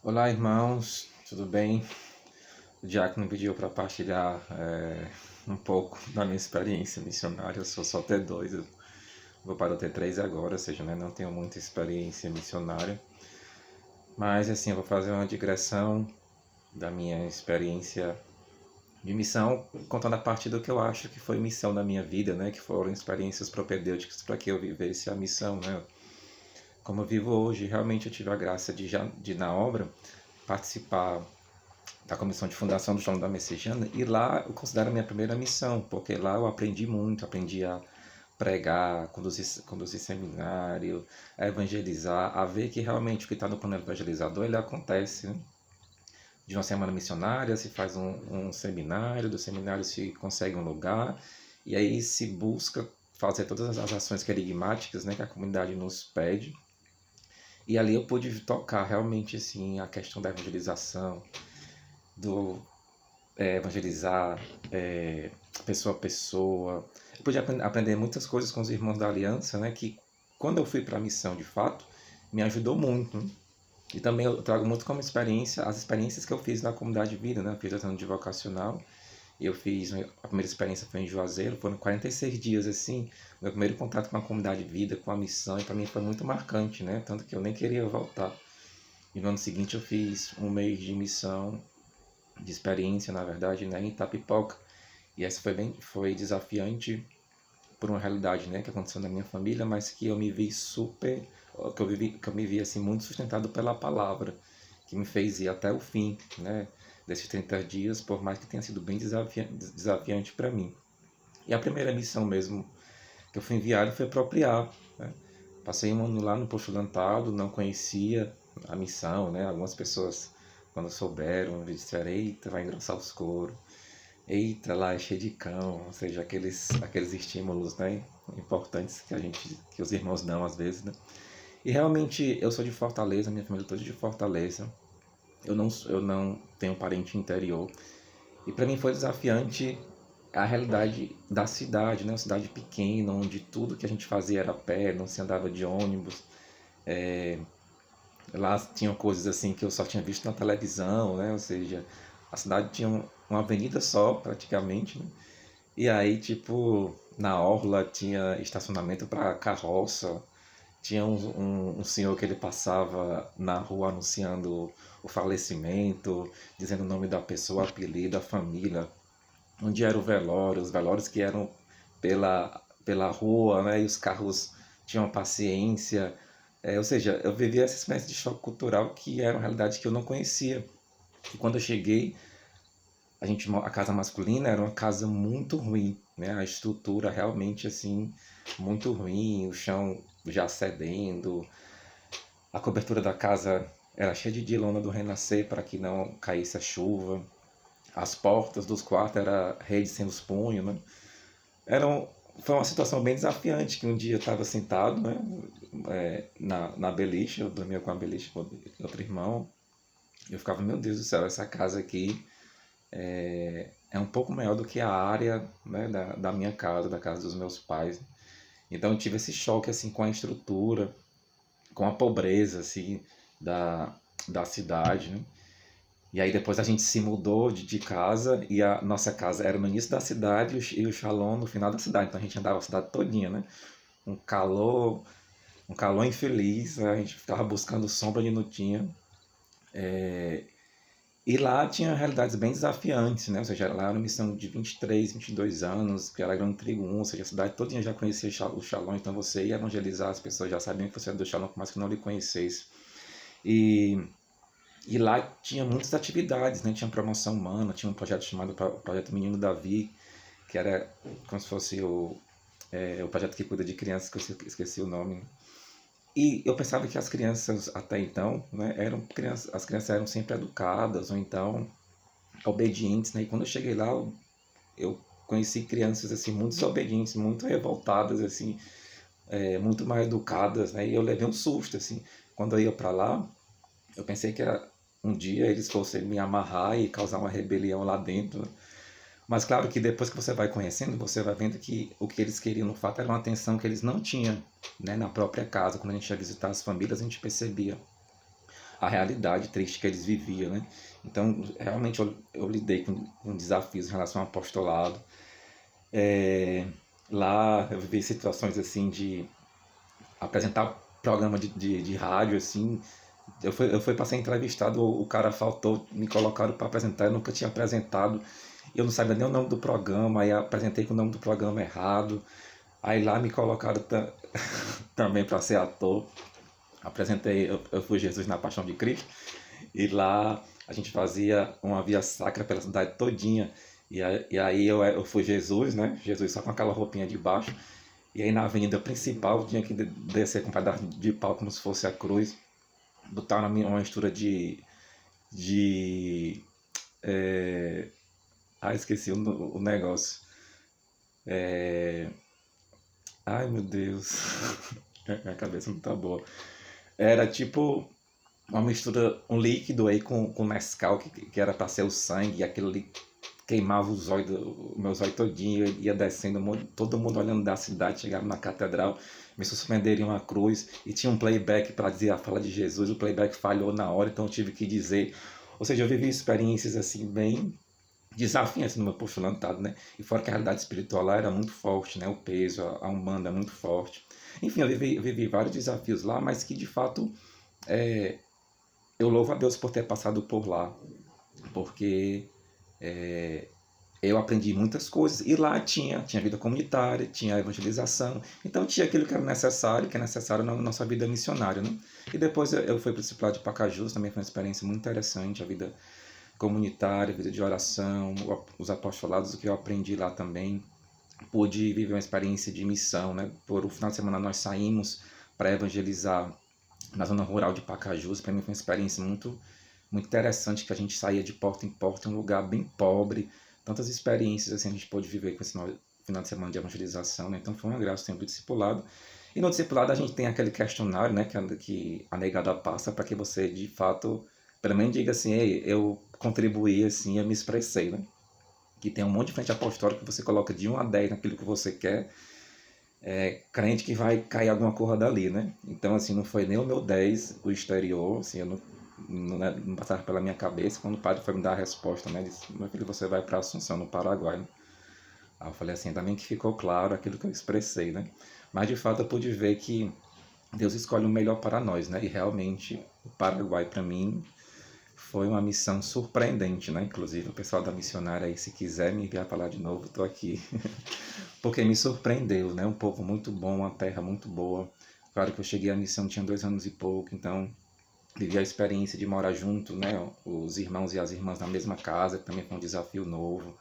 Olá, irmãos, tudo bem? O Diácono pediu para partilhar um pouco da minha experiência missionária. Eu sou só T2, eu vou para o T3 agora, ou seja, né, não tenho muita experiência missionária. Mas, assim, eu vou fazer uma digressão da minha experiência de missão, contando a parte do que eu acho que foi missão da minha vida, né, que foram experiências propedêuticas para que eu vivesse a missão, né. Como eu vivo hoje, realmente eu tive a graça de na obra, participar da comissão de fundação do João da Messejana, e lá eu considero a minha primeira missão, porque lá eu aprendi muito, aprendi a pregar, conduzir seminário, a evangelizar, a ver que realmente o que está no plano evangelizador, ele acontece, né? De uma semana missionária se faz um seminário, do seminário se consegue um lugar, e aí se busca fazer todas as ações querigmáticas, né, que a comunidade nos pede, e ali eu pude tocar realmente assim a questão da evangelização, do evangelizar pessoa a pessoa. Eu pude aprender muitas coisas com os irmãos da Aliança, né? Que quando eu fui para a missão de fato, me ajudou muito. Né? E também eu trago muito como experiência as experiências que eu fiz na comunidade de vida, né? Eu fiz ano de vocacional. E eu fiz, a primeira experiência foi em Juazeiro, foram 46 dias assim, meu primeiro contato com a comunidade de vida, com a missão, e para mim foi muito marcante, né? Tanto que eu nem queria voltar. E no ano seguinte eu fiz um mês de missão, de experiência, na verdade, né, em Itapipoca. E essa foi desafiante por uma realidade, né, que aconteceu na minha família, mas que eu me vi super, que eu me vi assim muito sustentado pela palavra, que me fez ir até o fim, né, desses 30 dias, por mais que tenha sido bem desafiante para mim. E a primeira missão mesmo que eu fui enviado foi apropriar, né? Passei um ano lá no postulantado, não conhecia a missão, né? Algumas pessoas, quando souberam, disseram, eita, vai engrossar os coros, eita, lá é cheio de cão, ou seja, aqueles estímulos, né? Importantes que os irmãos dão às vezes, né? E realmente eu sou de Fortaleza, minha família toda é de Fortaleza, eu não tenho parente interior, e para mim foi desafiante a realidade da cidade, né? Uma cidade pequena, onde tudo que a gente fazia era a pé, não se andava de ônibus. Lá tinham coisas assim que eu só tinha visto na televisão, né? Ou seja, a cidade tinha uma avenida só, praticamente, né? E aí, tipo, na orla tinha estacionamento para carroça, tinha um senhor que ele passava na rua anunciando o falecimento, dizendo o nome da pessoa, o apelido, a família, onde era o velório, os velórios que eram pela rua, né? E os carros tinham paciência. Ou seja, eu vivia essa espécie de choque cultural que era uma realidade que eu não conhecia. E quando eu cheguei, a casa masculina era uma casa muito ruim, né? A estrutura realmente assim muito ruim, o chão já cedendo, a cobertura da casa era cheia de lona do renascer para que não caísse a chuva. As portas dos quartos era rede sem os punhos, né? Foi uma situação bem desafiante, que um dia eu estava sentado, né, na beliche, eu dormia com a beliche com outro irmão, e eu ficava, meu Deus do céu, essa casa aqui é um pouco maior do que a área, né, da minha casa, da casa dos meus pais. Então eu tive esse choque assim com a estrutura, com a pobreza assim da, da cidade, né? E aí depois a gente se mudou de casa, e a nossa casa era no início da cidade e o Shalom no final da cidade. Então a gente andava a cidade todinha, né? Um calor, um calor infeliz, né? A gente ficava buscando sombra onde não tinha. E lá tinha realidades bem desafiantes, né? Ou seja, lá era uma missão de 23, 22 anos, que era Grão Trigo 1, ou seja, a cidade todinha já conhecia o Shalom, então você ia evangelizar, as pessoas já sabiam que você era do Shalom, por mais que não lhe conhecesse. E E lá tinha muitas atividades, né? Tinha promoção humana, tinha um projeto chamado Projeto Menino Davi, que era como se fosse o projeto que cuida de crianças, que eu esqueci o nome. Né? E eu pensava que as crianças até então, né, as crianças eram sempre educadas ou então obedientes, né? E quando eu cheguei lá, eu conheci crianças assim muito desobedientes, muito revoltadas, assim, muito mal educadas, né? E eu levei um susto, assim, quando eu ia para lá. Eu pensei que um dia eles fossem me amarrar e causar uma rebelião lá dentro. Né? Mas claro que depois que você vai conhecendo, você vai vendo que o que eles queriam no fato era uma atenção que eles não tinham, né, na própria casa. Quando a gente ia visitar as famílias, a gente percebia a realidade triste que eles viviam, né? Então, realmente, eu lidei com desafios em relação ao apostolado. É, lá eu vivi situações assim de apresentar programa de rádio, assim. Eu fui para ser entrevistado, o cara faltou, me colocaram para apresentar, eu nunca tinha apresentado. Eu não sabia nem o nome do programa, aí apresentei com o nome do programa errado. Aí lá me colocaram também para ser ator. Apresentei, eu fui Jesus na Paixão de Cristo. E lá a gente fazia uma via sacra pela cidade todinha. E aí eu fui Jesus, né? Jesus só com aquela roupinha de baixo. E aí na avenida principal tinha que descer com um pedaço de pau como se fosse a cruz. Botar uma mistura de esqueci o negócio. Ai, meu Deus. Minha cabeça não tá boa. Era tipo uma mistura, um líquido aí com Nescau, que era para ser o sangue, e aquilo ali queimava os olhos, o meu olhos todinho, ia descendo, todo mundo olhando da cidade, chegava na catedral, me suspenderam em uma cruz, e tinha um playback para dizer a fala de Jesus, o playback falhou na hora, então eu tive que dizer. Ou seja, eu vivi experiências assim bem desafiantes no meu postulantado, né? E fora que a realidade espiritual lá era muito forte, né? O peso, a Umbanda é muito forte. Enfim, eu vivi vários desafios lá, mas que de fato eu louvo a Deus por ter passado por lá, porque eu aprendi muitas coisas. E lá tinha vida comunitária, tinha evangelização, então tinha aquilo que era necessário, que é necessário na nossa vida missionária, né? E depois eu fui para o discipulado de Pacajus, também foi uma experiência muito interessante, a vida comunitária, a vida de oração, os apostolados, o que eu aprendi lá também. Pude viver uma experiência de missão, né? Por o final de semana nós saímos para evangelizar na zona rural de Pacajus. Para mim foi uma experiência muito interessante, que a gente saía de porta em porta, um lugar bem pobre. Tantas experiências assim a gente pôde viver com esse final de semana de evangelização, né? Então foi uma graça o tempo do discipulado. E no discipulado a gente tem aquele questionário, né, que a negada passa para que você de fato, pelo menos diga assim, ei, eu contribuí assim, eu me expressei, né? Que tem um monte de frente apostólica que você coloca de 1 a 10 naquilo que você quer, crente que vai cair alguma coisa dali, né? Então, assim, não foi nem o meu 10 o exterior, assim, eu não passava pela minha cabeça. Quando o padre foi me dar a resposta, né? Ele disse, meu filho, você vai para Assunção, no Paraguai, né? Aí eu falei assim, ainda bem que ficou claro aquilo que eu expressei, né? Mas, de fato, eu pude ver que Deus escolhe o melhor para nós, né? E realmente, o Paraguai, para mim, foi uma missão surpreendente, né? Inclusive, o pessoal da missionária aí, se quiser me enviar para lá de novo, estou aqui. Porque me surpreendeu, né? Um povo muito bom, uma terra muito boa. Claro que eu cheguei à missão, tinha 2 anos e pouco, então vivi a experiência de morar junto, né? Os irmãos e as irmãs na mesma casa, que também foi um desafio novo.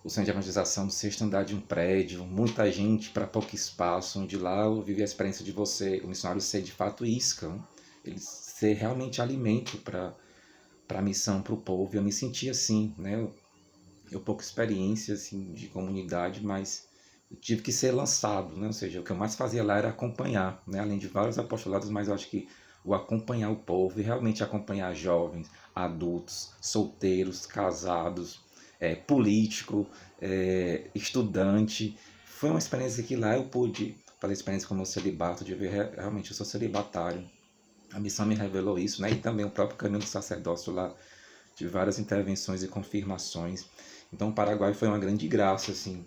O centro de evangelização do sexto andar de um prédio, muita gente para pouco espaço, onde lá eu vivi a experiência de você, o missionário ser de fato isca, né? Ele ser realmente alimento para a missão, para o povo. Eu me senti assim, né? Eu pouca experiência assim, de comunidade, mas eu tive que ser lançado, né? Ou seja, o que eu mais fazia lá era acompanhar, né? Além de vários apostolados, mas eu acho que o acompanhar o povo e realmente acompanhar jovens, adultos, solteiros, casados, político, estudante, foi uma experiência que lá eu pude fazer experiência como celibato, de ver realmente eu sou celibatário. A missão me revelou isso, né? E também o próprio caminho do sacerdócio lá, de várias intervenções e confirmações. Então o Paraguai foi uma grande graça, assim,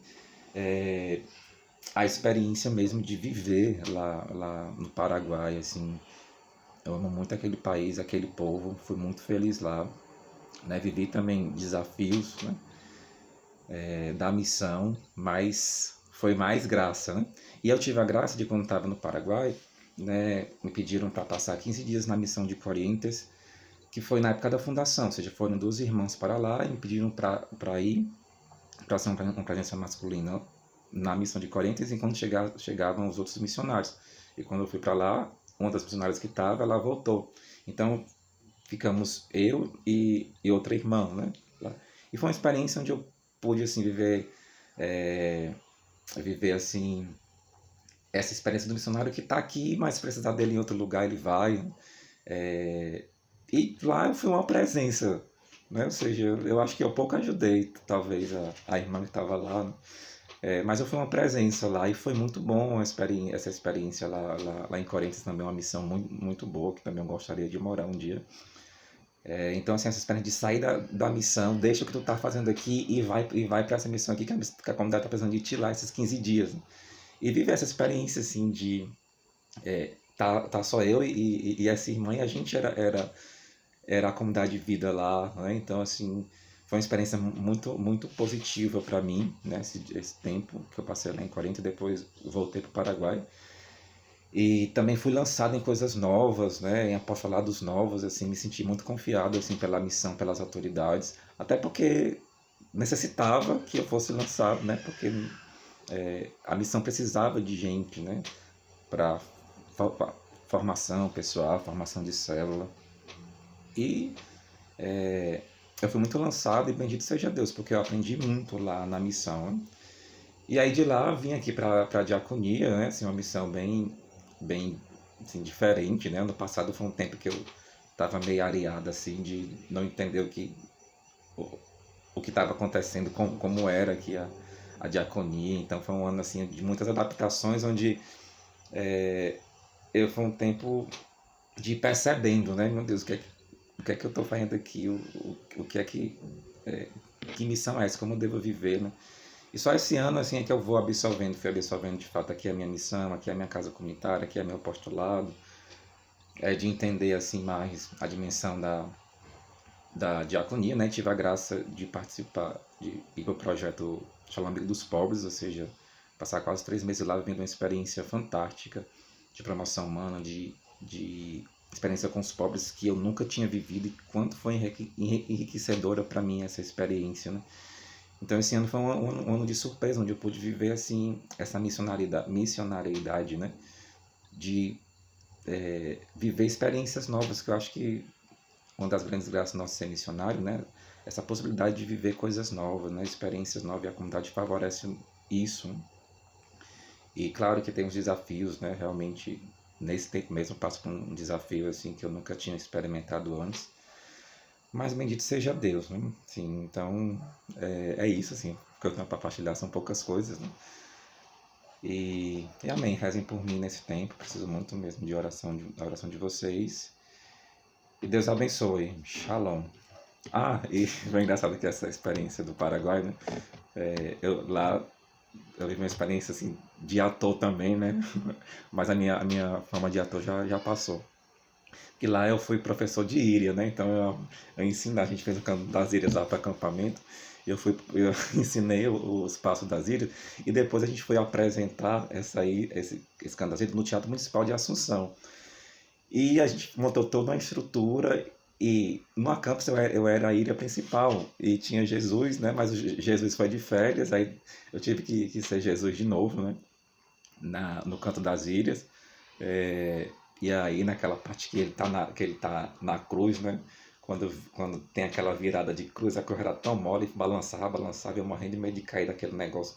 a experiência mesmo de viver lá no Paraguai, assim, eu amo muito aquele país, aquele povo, fui muito feliz lá, né? Vivi também desafios, né? Da missão, mas foi mais graça, né? E eu tive a graça de quando estava no Paraguai, né? Me pediram para passar 15 dias na missão de Corrientes, que foi na época da fundação, ou seja, foram 2 irmãos para lá e me pediram para ir, para ser uma presença masculina na missão de Corinthians, enquanto chegavam os outros missionários. E quando eu fui para lá, uma das missionárias que estava, ela voltou. Então, ficamos eu e outra irmã, né? E foi uma experiência onde eu pude, assim, viver assim, essa experiência do missionário que está aqui, mas se precisar dele em outro lugar, ele vai, né? E lá eu fui uma presença, né? Ou seja, eu acho que eu pouco ajudei, talvez, a irmã que estava lá, né? Mas eu fui uma presença lá e foi muito bom essa experiência lá em Corinthians também, uma missão muito, muito boa, que também eu gostaria de morar um dia. Então, assim, essa experiência de sair da missão, deixa o que tu tá fazendo aqui e vai para essa missão aqui que a comunidade tá precisando de ti lá esses 15 dias. Né? E viver essa experiência, assim, de tá só eu e essa irmã e a gente era a comunidade de vida lá, né? Então, assim, foi uma experiência muito, muito positiva para mim, né? Esse tempo que eu passei lá em Corinto, depois voltei para o Paraguai. E também fui lançado em coisas novas, né? Em apostolados novos, assim, me senti muito confiado, assim, pela missão, pelas autoridades. Até porque necessitava que eu fosse lançado, né? Porque a missão precisava de gente, né? Para formação pessoal, formação de célula. E eu fui muito lançado e bendito seja Deus, porque eu aprendi muito lá na missão. Né? E aí de lá vim aqui para a diaconia, né? Assim, uma missão bem assim, diferente, né? Ano passado foi um tempo que eu estava meio areado, assim, de não entender o que estava acontecendo, como era aqui a diaconia. Então foi um ano, assim, de muitas adaptações, onde foi um tempo de ir percebendo, né? Meu Deus, o que é que eu estou fazendo aqui? O que é que missão é essa? Como eu devo viver, né? E só esse ano, assim, é que eu fui absorvendo de fato aqui a minha missão, aqui a minha casa comunitária, aqui é meu apostolado, de entender, assim, mais a dimensão da diaconia, né? Tive a graça de participar, de ir para o projeto Shalom Amigo dos Pobres, ou seja, passar quase 3 meses lá vivendo uma experiência fantástica de promoção humana, de experiência com os pobres que eu nunca tinha vivido e quanto foi enriquecedora para mim essa experiência, né? Então esse ano foi um ano de surpresa, onde eu pude viver assim essa missionariedade, né? De viver experiências novas, que eu acho que uma das grandes graças do nosso ser missionário, né? Essa possibilidade de viver coisas novas, né? Experiências novas, e a comunidade favorece isso. Né? E claro que tem os desafios, né? Realmente, nesse tempo mesmo, eu passo por um desafio assim que eu nunca tinha experimentado antes. Mas bendito seja Deus, né? Sim, então, é isso, assim. O que eu tenho para partilhar são poucas coisas, né? E amém, rezem por mim nesse tempo. Preciso muito mesmo da oração de vocês. E Deus abençoe. Shalom. E foi engraçado que essa experiência do Paraguai, né? Eu vivi uma experiência assim de ator também, né? Mas a minha fama de ator já passou. Que lá eu fui professor de íria, né? Então eu ensinei, a gente fez o canto das írias lá para acampamento. Eu ensinei os passos das írias e depois a gente foi apresentar esse canto das írias no Teatro Municipal de Assunção. E a gente montou toda uma estrutura e no acampus eu era a ilha principal e tinha Jesus, né? Mas Jesus foi de férias, aí eu tive que ser Jesus de novo, né? No canto das ilhas. E aí naquela parte que ele tá na cruz, né? Quando tem aquela virada de cruz, a cruz era tão mole, balançava, eu morrendo de medo de cair daquele negócio.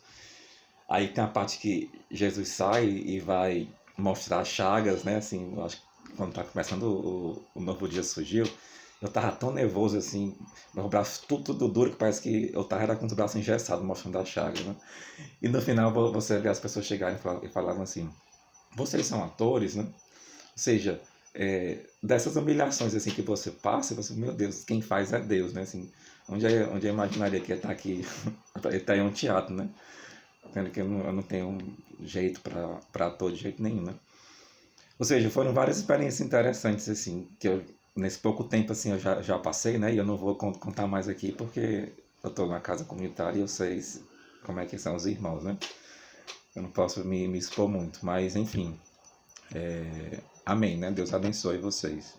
Aí tem a parte que Jesus sai e vai mostrar as chagas, né? Assim, eu acho que quando tá começando o novo dia surgiu, eu tava tão nervoso assim, meu braço tudo duro, que parece que eu tava com os braços engessados mostrando as chagas, né? E no final você vê as pessoas chegarem e falavam assim, vocês são atores, né? Ou seja, dessas humilhações assim que você passa, você, meu Deus, quem faz é Deus, né? Assim, onde eu imaginaria que ia estar aqui, ele está em um teatro, né? Vendo que eu não tenho jeito para ator de jeito nenhum, né? Ou seja, foram várias experiências interessantes, assim, que eu, nesse pouco tempo, assim, eu já passei, né? E eu não vou contar mais aqui porque eu estou na casa comunitária e eu sei como é que são os irmãos, né? Eu não posso me expor muito, mas enfim. Amém, né? Deus abençoe vocês.